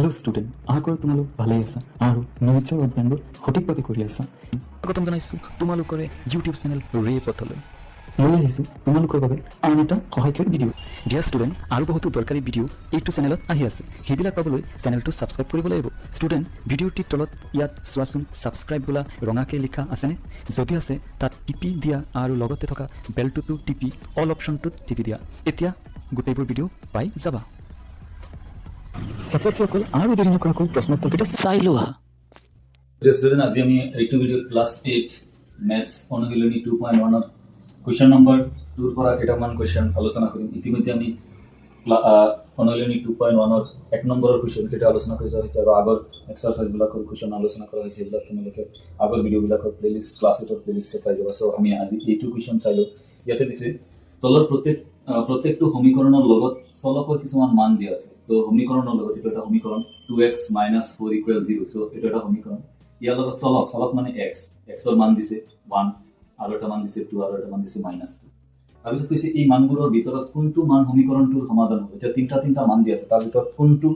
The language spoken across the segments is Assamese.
हेलो स्टूडेंट आगर तुम्हालोक भाले आसा आरो निजर अध्ययनবোৰ সঠিকভাৱে কৰি আছা স্বাগতম জনাইছো তোমালোকৰ ইউটিউব চেনেল ৰে পথলৈ মই আহিছো তোমালোকৰ বাবে আন এটা সহায়কাৰী ভিডিঅ ডিয়াৰ ষ্টুডেণ্ট আৰু বহুতো দৰকাৰী ভিডিঅ এইটো চেনেলত আহি আছে সেইবিলাক পাবলৈ চেনেলটো সাবস্ক্ৰাইব কৰিব লাগিব ষ্টুডেণ্ট ভিডিঅ'টিৰ তলত ইয়াত চোৱাচোন সাবস্ক্ৰাইব বোলা ৰঙাকে লিখা আছেনে যদি আছে তাত টিপি দিয়া আৰু লগতে থকা বেলটোটো টিপি অল অপশ্যনটোত টিপি দিয়া এতিয়া গোটেইবোৰ ভিডিঅ পাই যাবা ছাত্ৰসকল আৰু দেৰি নকৰাকৈ প্ৰশ্নোত্তৰকেইটা চাই লোৱা student আজি আমি এইটো ভিডিও ক্লাস 8 ম্যাথছ অনুশীলনী 2.1 ৰ কোৱেশ্চন নম্বৰ 2 ৰ পৰা কেইটামান কোৱেশ্চন আলোচনা কৰিম ইতিমধ্যে আমি অনুশীলনী 2.1 ৰ 1 নম্বৰৰ কোৱেশ্চন কেইটা আলোচনা কৰি হৈছে আৰু আগৰ এক্সাৰসাইজ বিলাকৰ কোৱেশ্চন আলোচনা কৰা হৈছে এইবিলাক তোমালোকে আগৰ ভিডিও বিলাকৰ প্লেলিষ্ট ক্লাছ 8 ৰ প্লেলিষ্টত পাই যাবা সো আমি আজি এইটো কোৱেশ্চন চাইলো ইয়াতে দিছে তলৰ প্ৰত্যেকটো সমীকৰণৰ লগত চলকৰ কিছুমান মান দিয়া আছে তো সমীকৰণৰ লগত এটা সমীকৰণ 2x 4 0 সো এটা সমীকৰণ ইয়াৰ লগত চলক মানে x ৰ মান দিছে 1 আৰু এটা মান দিছে 2 আৰু এটা মান দিছে -2 তাৰপিছত কৈছে এই মানবোৰৰ ভিতৰত কোনটো মান সমীকৰণটোৰ সমাধান হ'ব এটা তিনটা মান দিয়া আছে তাৰ ভিতৰত কোনটো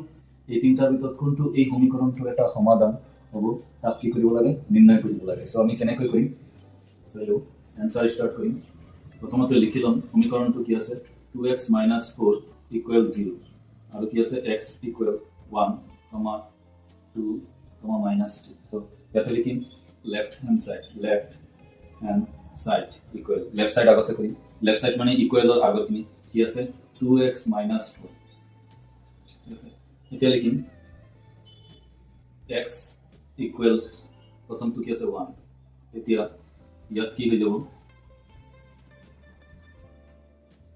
এই তিনটাৰ ভিতৰত কোনটো এই সমীকৰণটোৰ এটা সমাধান হ'ব তাক কি কৰিব লাগে নিৰ্ণয় কৰিব লাগে সো আমি কেনেকৈ কৰিম চাইলো আনসাৰ স্টাৰ্ট কৰিম প্ৰথমতে লিখি লম সমীকৰণটো কি আছে 2x 4 0 আৰু কি আছে x 1, 2, -2 so ইয়াতে লিখিম left hand side equal left side আগতে করি লেফট সাইড মানে ইকুয়ালৰ আগতনি কি আছে 2x 4 ঠিক আছে এতিয়া লিখিম x ইকুয়াল প্ৰথমটো কি আছে 1 এতিয়া ইয়াত কি হৈ যাব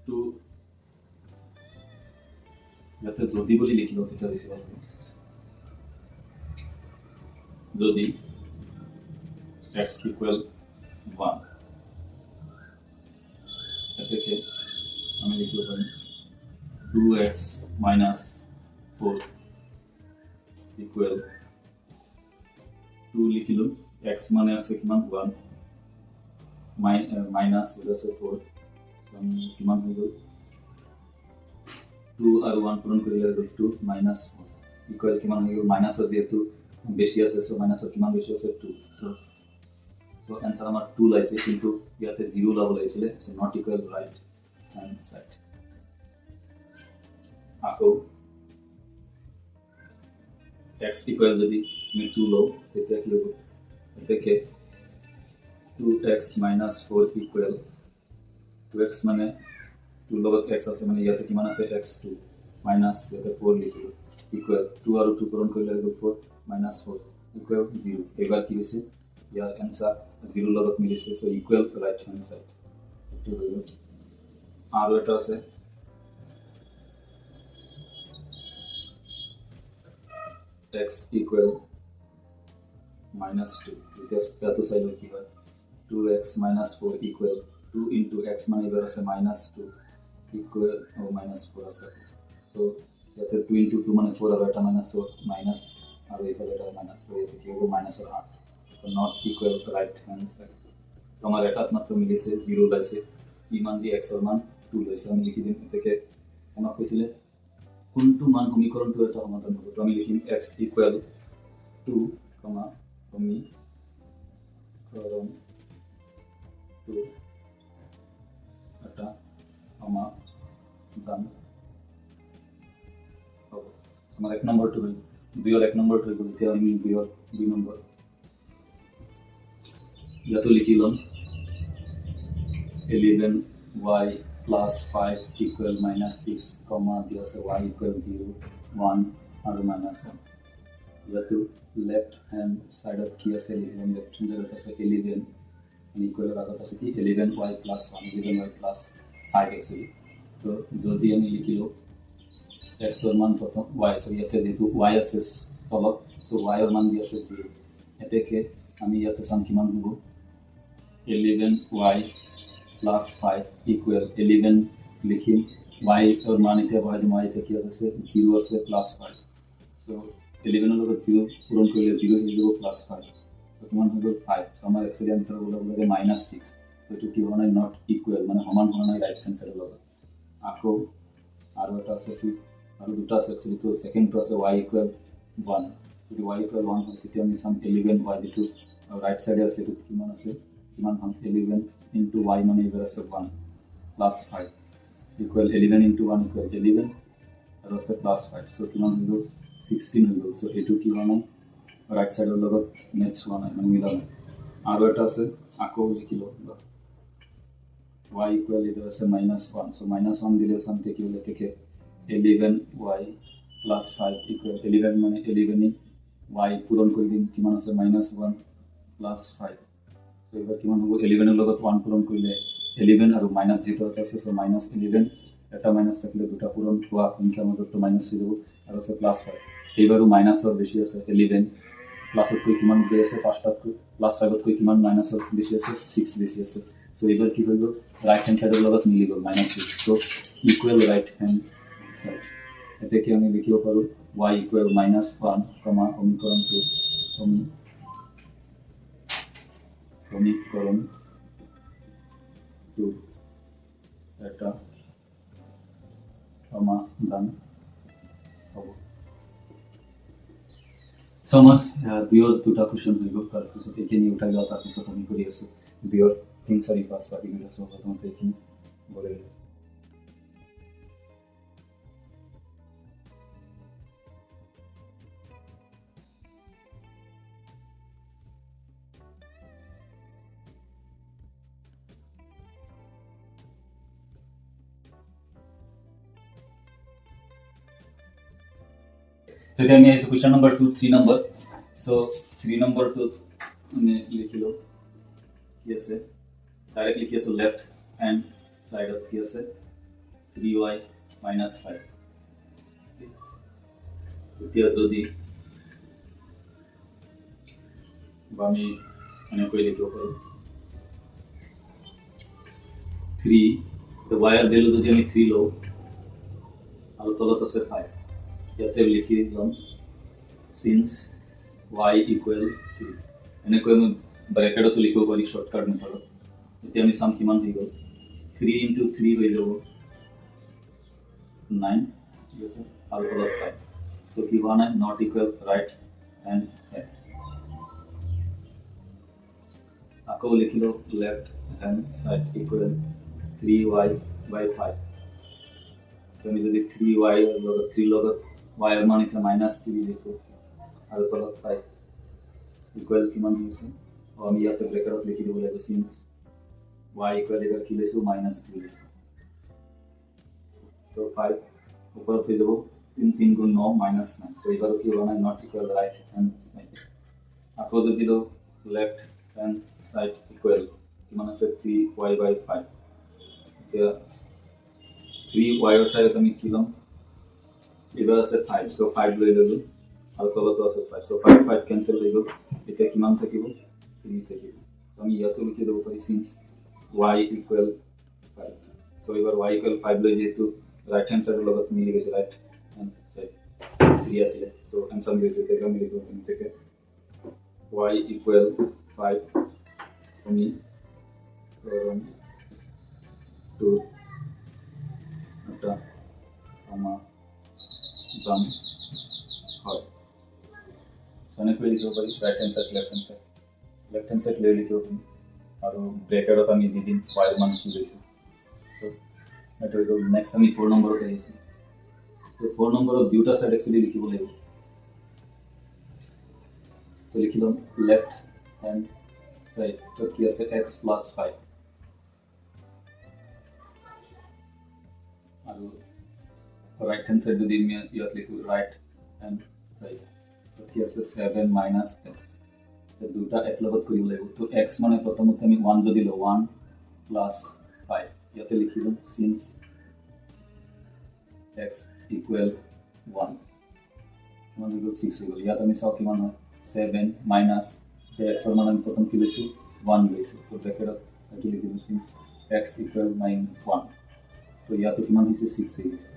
2 ইয়াতে যদি বুলি লিখিব তেতিয়া বেছি ভাল হ'ব যদি x equal 1 এটাকে আমি লিখব পারি 2x - 4 equal 2 লিখিলো x মানে আছে কিমান 1 মাইনাস এটা আছে 4 আমি কিমান হইল 2 আর 1 পূরণ করিলে 2 -4 ইকুয়াল কিমান হইল মাইনাস যেহেতু বেশি আছে সো মাইনাস কিমান বেশি আছে 2 সো आंसर আমার 2 লাইছে কিন্তু ইয়াতে 0 লাভ লাইছিলে so not equal right hand side আকো x ইকুয়াল যদি আমি 2 লও তেতিয়া কি হবে এটাকে 2x - 4 ইকুয়াল 2x মানে 2 লগত x আছে মানে ইয়াতে কিমান আছে x2 মাইনাস ইয়াতে 4 লিখিলো ইকুয়াল 2 আৰু 2 পূৰণ কৰিলে 4 -4 ইকুয়াল 0 এবাৰ কি হৈছে ইয়াৰ आंसर 0 লগত মিলিছে so equal right hand side এটো হইল আৰু এটা আছে x ইকুয়াল -2 এটো সাইড কি হয় 2x - 4 ইকুয়াল 2 into x মানে এবাৰ আছে -2 ইকুয়াল ও -4 আছে সো ইয়াতে 2 into 2 মানে 4 আৰু এটা -4 মাইনাস আৰু এইফালে এটা মাইনাস সো ইয়াতে কি হ'ব -8 so not equal right hand side so আমার এটাত মাত্র মিলিছে 0 লাইছে কি মান দি x এর মান 2 লাইছে আমি লিখি দিম এটাকে আমাক কইছিলে কোনটো মান সমীকৰণটো এটা সমাধান হ'ব তো আমি লিখিম x ইকুয়াল 2, সমীকৰণ 2 এটা সমাধান হ'ব আমাৰ 1 নম্বৰটো হল 2 এৰ 1 নম্বৰটো হল এতিয়া আমি 2 এৰ 2 নম্বৰ ইয়াতো লিখিলাম 11y plus 5 equal -6 comma দিয়া আছে y equal 0 1 আৰু -1 ইয়াতো লেফট হ্যান্ড সাইডত কি আছে লিখিলাম লেফট হ্যান্ড সাইডত আছে 11 and equal আগত আছে কি 11y plus 1 11y plus 5 actually তো যদি আমি লিখিলো x এর মান প্রথম y সো ইয়াতে যেহেতু y আছে ফলক সো y এর মান দিয়া আছে 0 এটাকে আমি ইয়াতে সাম কিমান হবো 11y plus 5 equal 11 লিখিম y এর মান এটা হয় y তে কি আছে 0 আছে plus 5 সো 11 এর লগত 0 পূরণ করলে 0 হয়ে যাব plus 5 সো কিমান হলো 5 সো আমার एक्चुअली आंसर হলো -6 সো এটো কি হয় নট ইকুয়াল মানে সমান হয় না রাইট সেন্সারের লগত আকো আর এটা আছে কি আর দুটো আছে एक्चुअली তো সেকেন্ড তো আছে y equal 1 যদি y equal 1 হয় তেতিয়া আমি চাম 11y যেটো ৰাইট সাইডে আছে এটো কিমান আছে কিমান পাম 11 into y মানে এবাৰ আছে 1 plus 5 equal 11 into 1 equal 11 আৰু আছে plus 5 so কিমান হৈ গ'ল 16 হৈ গ'ল so এটো কি হোৱা নাই ৰাইট সাইডৰ লগত মেচ হোৱা নাই মানে মিলা নাই আৰু এটা আছে আকৌ লিখিলো y equal এটো আছে -1 so -1 দিলে সামতে কি হলো থেকে 11y plus 5 equal 11 মানে 11 y পূরণ করে দিন কিমান আছে -1 plus 5 so এবার কিমান হবো 11 এর লগত 1 পূরণ করলে 11 আর মাইনাস যেটা আছে so -11 এটা মাইনাস থাকলে দুটা পূরণ হওয়া সংখ্যার মধ্যে তো মাইনাস হয়ে যাব আর আছে প্লাস 5 এইবারও মাইনাস আর বেশি আছে 11 প্লাস এর কই কিমান বেশি আছে পাঁচটা প্লাস 5 এর কই কিমান মাইনাস আর বেশি আছে 6 বেশি আছে so এবার কি হইল রাইট হ্যান্ড সাইডের লগত মিলি গেল -6 so equal right hand side এতে কি আমি লিখিব পারো y equal -1 সমীকরণ 2 সমীকরণ 2 এটা সমাধান হব সো আমার দুটা কোশ্চেন হইব তারপিছত এইখিনি উঠাই লওয়া তারপিছত আমি কৰি আছো দুইৰ 3 4 5 বাকি দুটা সব প্রথমতে এইখিনি বলে So tell me is question number 2 3 number so 3 number to मैं लिख लो yes है directly किया so left hand side of yes है 3y minus 5 द्वितीय যদি বামে মানে কই লিখো পারো 3 the y এর ভ্যালু যদি আমি 3 লও আর তলত আছে 5 ইয়াতে লিখি দিলাম since y equal 3 এনেকৈ আমি ব্র্যাকেটত লিখিব পাৰি শর্টকাট মেথডত এতিয়া আমি সাম কিমান হৈ গ'ল 3 into 3 হৈ যাব 9 ঠিক আছে আৰু তলত 5 so কি হোৱা নাই not equal right hand side আকৌ লিখিলো left hand side equal 3y by 5 আমি যদি 3y এর লগত 3 লগত y এর মান এটা -3 লিখো আর তলত 5 ইকুয়াল কিমান হইছে ও আমি ইয়াতে ব্র্যাকেটত লিখি দিব লাগিব সিন্স y ইকুয়াল এবার কি লিখছো -3 লিখছো তো 5 উপর হয়ে যাব 3 3 গুণ 9 -9 সো এবারও কি হবে না not equal right hand side আকৌ যদি দিলো লেফট হ্যান্ড সাইড ইকুয়াল কিমান আছে 3y by 5 এতিয়া 3y ওটা আমি কিলাম এবার আছে 5 সো 5 লই ললো আর তলত আছে 5 সো 5 5 ক্যান্সেল হই গেল এটা কিমান থাকিব 3 থাকিব আমি ইয়াতে লিখে দেব পারি সিন্স y equal 5 সো এবার y equal 5 লই যেহেতু রাইট হ্যান্ড সাইডের লগত মিলে গেছে রাইট হ্যান্ড সাইড 3 আসলে সো आंसर মিলে গেছে থেকে আমি লিখব এখান থেকে y equal 5 আমি করুন 2 এটা আমার done হয় সনে কই লিখিব পারি right hand side left hand side লৈ লিখিব পারি আর ব্র্যাকেটত আমি দি দিম y মান কি হইছে সো এটা হইল নেক্সট আমি 4 নম্বরতে আইছি সো 4 নম্বরত দুটা সাইড एक्चुअली লিখিব লাগিব তো লিখিলাম লেফট হ্যান্ড সাইড তো কি আছে x + 5 আর right hand side যদি আমি ইয়াত লিখো right hand side তো কি আছে 7 minus x তো দুটা এক লগত কৰিব লাগিব তো x মানে প্ৰথমতে আমি 1 যদি লও 1 plus 5 ইয়াতে লিখিলাম since x equal 1 মানে হলো 6 হলো ইয়াত আমি চাও কিমান হয় 7 minus তো x এর মান আমি প্রথম কি লিখছি 1 লিখছি তো ব্র্যাকেটত এটি লিখিব since x equal 1 তো ইয়াতে কিমান হইছে 6 হইছে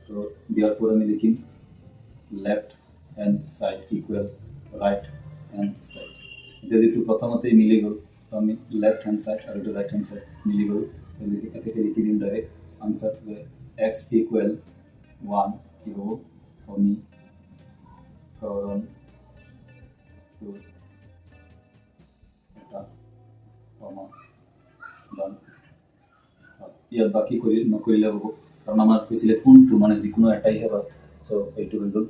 तो therefore আমি লিখিম left hand side equal right hand side যদি তো প্রথমতেই মিলে গেল তো আমি left hand side আর এটা right hand side মিলে গেল তাহলে এটাকে লিখি দিন ডাইরেক্ট आंसर x equal 1 কি হবে আমি কাৰণ টু এটা কমা ডান ইয়াত বাকী কৰি নকৰিলে হ'ব কাৰণ আমাৰ কৈছিলে কোনটো মানে যিকোনো এটাই হ'ব চ' এইটো হৈ গ'ল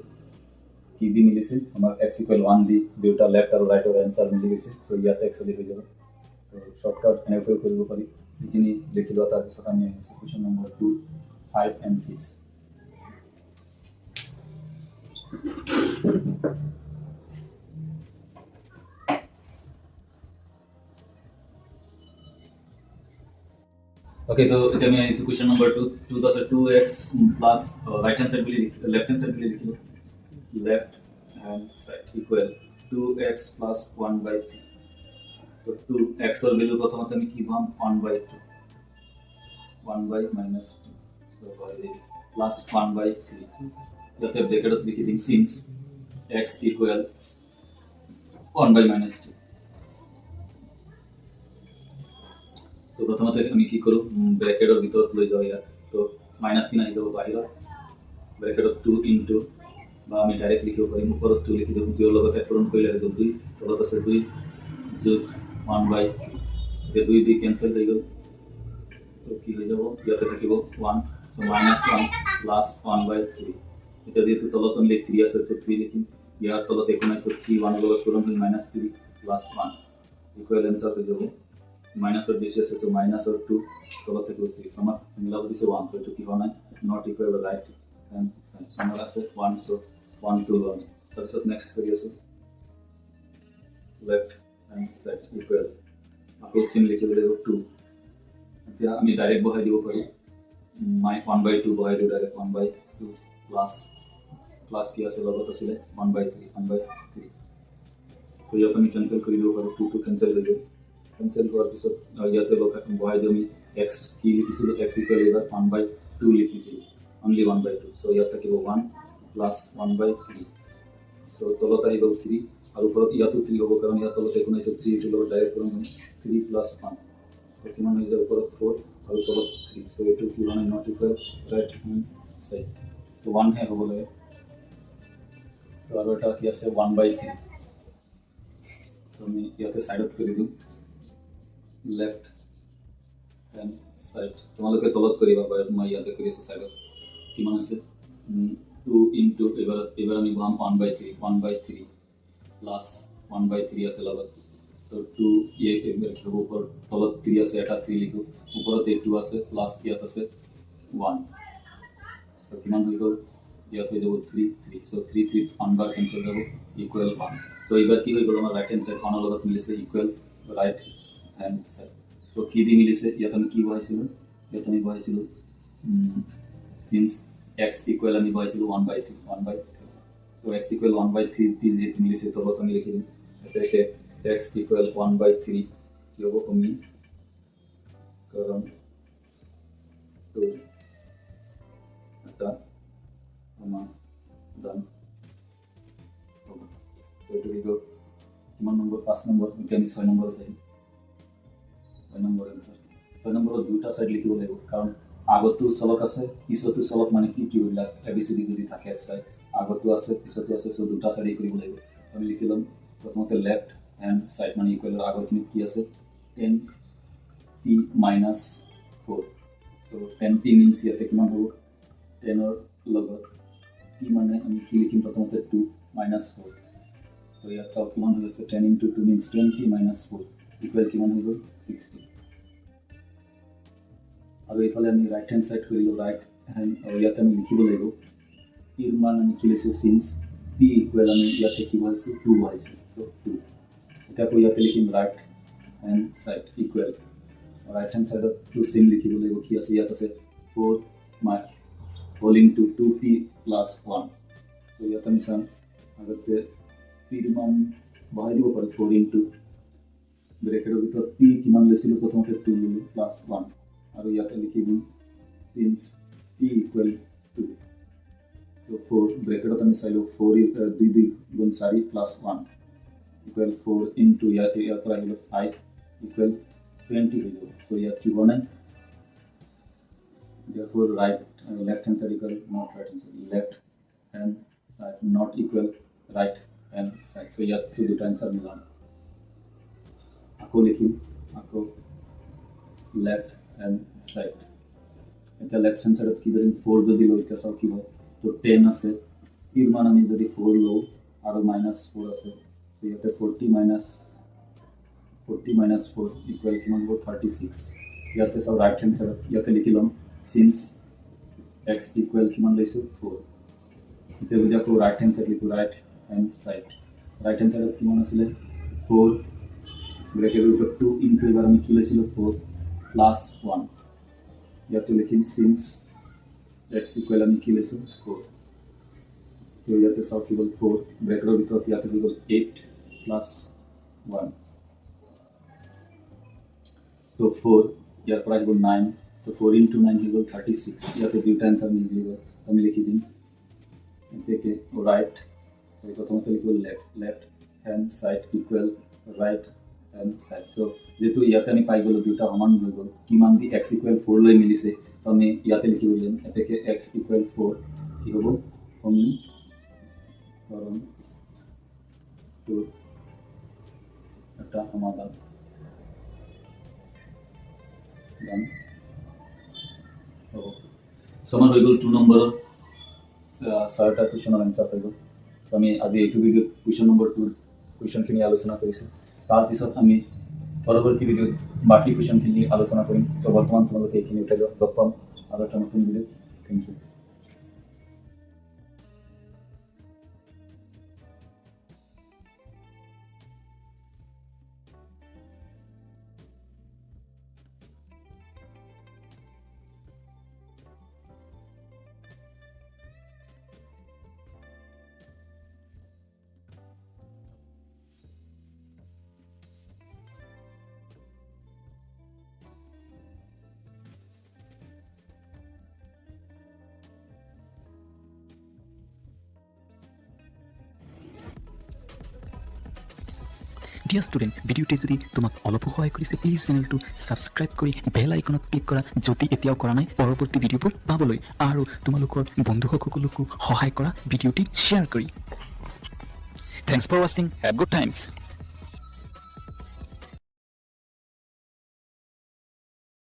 কি দি মিলিছে আমাৰ x = 1 দি দুটা লেফ্ট আৰু ৰাইটৰ এনসাৰ মিলি গৈছে চ' ইয়াত একচুৱেলি হৈ যাব তো শৰ্টকাট এনেকৈ কৰিব পাৰি এইখিনি লিখি লোৱা তাৰপিছত আমি আহিছোঁ question number 2 5 and 6 Okay, so it is question number 2. 2 plus 2x plus right hand side left hand side left hand side equal 2x plus 1 by 3. So 2x or value প্রথমত আমি কি পাম 1 by 2. 1 by minus 2. So by the plus 1 by 3. যাতে ব্র্যাকেটত লিখি দিম since x equal 1 by minus 2. তো প্রথমতে আমি কি করব ব্র্যাকেটের ভিতৰত লৈ যাও ইয়াত তো মাইনাস চিহ্ন আহি যাব বাহিৰত ব্ৰ্যাকেটত 2 ইনটু বা আমি ডাইৰেক্ট লিখিব পাৰিম ওপৰত 2 লিখি দিম 2 লগত পূৰণ কৰিলে হৈ গ'ল 2 তলত আছে 2 যোগ 1 by 2 2 দি কেনসেল হৈ গ'ল তো কি হৈ যাব ইয়াতে থাকিব 1 so -1 plus 1 by 3 এটা যেহেতু তলত অনলি 3 আছে তো 3 লিখিম ইয়াৰ তলত একো নাই so 3 1 লগত পূৰণ হৈ -3 plus 1 ইকুয়াল आंसर হৈ যাব minus of this is so minus of 2 তলত থেকে 3 so আমার মিলাব দিছে 1 তো এটা কি হয় না not equal right and so আমার আছে 1 so 1 2 1 তাৰপিছত নেক্সট কৰি আছো left hand side equal আকৌ সিম লিখিব লাগিব 2 এতিয়া আমি ডাইরেক্ট বহাই দিব পাৰো my 1 by 2 বহাই দিও ডাইরেক্ট 1 by 2 প্লাস কি আছে লগত আছে 1 by 3 so ইয়াত আমি ক্যান্সেল কৰি দিব পাৰো 2 2 ক্যান্সেল হৈ গ'ল कैंसिल কৰাৰ পিছত ইয়াতে বহাই দিও আমি x কি লিখিছিলো x equal 1 by 2 লিখিছিলো only 1 by 2 so ইয়াত থাকিব 1 plus 1 by 3 so তলত আহিব 3 আৰু ওপৰত ইয়াতো 3 হ'ব কাৰণ ইয়াত তলত একো নাই 3 টো লগত ডাইৰেক্ট কৰিম 3 plus 1 so কিমান হৈ যাব ওপৰত 4 আৰু তলত 3 so এইটো কি মানে not equal right hand side so 1 হে হ'ব লাগে so আৰু এটা কি আছে 1 by 3 so আমি ইয়াতে সাইডত কৰি দিম left hand side তোমালোকে তলত কৰিবা বা মই ইয়াতে কৰি আছো সাইডত কিমান আছে 2 into এবাৰ আমি পাম 1 by 3 plus 1 by 3 আছে লগত তো 2 এই এবাৰ কি হ'ব ওপৰ তলত 3 আছে এটা 3 লিখো ওপৰত 2 আছে প্লাস ইয়াত আছে 1 so কিমান হৈ গ'ল ইয়াত হৈ যাব 3 3 so 3 3 1 বাৰ কেনসেল যাব ইকুয়াল 1 so এবাৰ কি হৈ গ'ল আমাৰ ৰাইট হ্যান্ড সাইড কোণৰ লগত মিলিছে equal right hand side so কি দি মিলিছে ইয়াত আমি কি বহাইছিল ইয়াত আমি বহাইছিল since x equal আমি বহাইছিল 1 by 3 so x equal 1 by 3 দি যেহেতু মিলিছে তলত আমি লিখি দিম এটাকে x equal 1 by 3 কি হ'ব আমি কারণ তো এটা আমার ডান হবে so এটা হলো কিমান নম্বৰ 5 নম্বৰ আমি 6 নম্বৰ দেই 6 নম্বৰ आंसर 6 নম্বৰত দুটা সাইড লিখিব লাগিব কাৰণ আগতো চলক আছে পিছতো চলক মানে কি কি হইলা এবিসিডি যদি থাকে এক সাইড আগতো আছে পিছতো আছে সো দুটা সাইড কৰিব লাগিব আমি লিখিলাম প্ৰথমতে লেফট হ্যান্ড সাইড মানে ইকুয়াল আগৰ খিনি কি আছে 10p - 4 সো 10p means ইয়াতে কিমান হ'ব 10 ৰ লগত p মানে আমি কি লিখিম প্ৰথমতে 2 - 4 তো ইয়াত চাও কিমান হৈ আছে 10 * 2 means 20 - 4 ইকুয়াল কিমান হৈ গ'ল 60 আৰু এইফালে আমি ৰাইট হ্যান্ড সাইড কৰিলো ৰাইট হ্যান্ড আৰু ইয়াতে আমি লিখিব লাগিব এর মান আমি কি লিখিছো সিন্স p ইকুয়াল আমি ইয়াতে কি বহাইছো 2 বহাইছো সো 2 এটা কো ইয়াতে লিখিম right hand side equal right hand সাইডত 2 সিম লিখিব লাগিব কি আছে ইয়াত আছে 4 whole into 2p plus 1 so ইয়াতে আমি চাম আগতে p এর মান বহাই দিব পাৰো 4 into ব্ৰ্যাকেটেৰ ভিতৰ p কিমান লৈছিলো প্ৰথমতে 2 ললো প্লাস 1 আৰু ইয়াতে লিখি দিম since p equal 2 so 4 ব্র্যাকেটত আমি চাইলো 4 2 2 গুণ 4 plus 1 equal 4 into ইয়াতে ইয়াৰ পৰা আহিলো 5 equal 20 হৈ যাব so ইয়াত কি বনাই therefore right left hand side equal not right hand side left hand side not equal right hand side. So ইয়াত দুটা answer মিলাম আকৌ লিখিম আকৌ left hand side. এটা লেফট হ্যান্ড সাইডত কি ধৰিম 4 যদি লৈ এতিয়া চাও কি হয় তো 10 আছে এর মান আমি যদি 4 লও আৰু -4 আছে সো ইয়াতে 40 4 ইকুয়াল কিমান হ'ব 36 ইয়াতে চাও রাইট হ্যান্ড সাইডত ইয়াতে লিখি লম সিন্স x ইকুয়াল কিমান লৈছো 4 এতিয়া যদি আকৌ রাইট হ্যান্ড সাইড লিখো রাইট হ্যান্ড সাইডত কিমান আছিল 4 ব্র্যাকেটের উপর 2 ইনটু এবার আমি কি লৈছিল 4 প্লাস 1 ইয়াতে লিখিম সিন্স x ইকুয়াল আমি কি লৈছো 4 তো ইয়াতে চাও কি হ'ল 4 ব্র্যাকেটের ভিতৰত ইয়াতে হৈ গ'ল 8 প্লাস 1 তো 4 ইয়াৰ পৰা আহিব 9 তো 4 into 9 হৈ গ'ল 36 ইয়াতে দুটা আনসার মিল দিব আমি লিখি দিম এটাকে রাইট তো প্রথমতে লিখব left hand side equal right hand side so যেহেতু ইয়াতে আমি পাই গ'লো দুটা সমান হৈ গ'ল কিমান দি x ইকুয়াল 4 লৈ মিলিছে তো আমি ইয়াতে লিখি দিম এটাকে x ইকুয়াল 4 কি হ'ব সমীকরণ তো এটা সমাধান ডান সমান হৈ গ'ল 2 নম্বৰৰ চাৰিটা কুৱেশ্যনৰ এনসাৰ হৈ গ'ল তো আমি আজি এইটো ভিডিঅ'ত কুৱেশ্যন নম্বৰ 2 কুৱেশ্যনখিনি আলোচনা কৰিছোঁ তাৰপিছত আমি পৰৱৰ্তী ভিডিঅ'ত বাকী কুৱেশ্যনখিনি আলোচনা কৰিম তো বৰ্তমান তোমালোকে এইখিনি উঠাই লগ পাম আৰু এটা নতুন ভিডিঅ'ত থেংক ইউ ডিয়াৰ ষ্টুডেণ্ট ভিডিঅ'টোৱে যদি তোমাক অলপো সহায় কৰিছে প্লিজ চেনেলটো ছাবস্ক্ৰাইব কৰি বেল আইকনত ক্লিক কৰা যদি এতিয়াও কৰা নাই পৰৱৰ্তী ভিডিঅ'বোৰ পাবলৈ আৰু তোমালোকৰ বন্ধুসকলকো সহায় কৰা ভিডিঅ'টি শ্বেয়াৰ কৰি থেংকছ ফৰ ৱাচিং হেভ গুড টাইমছ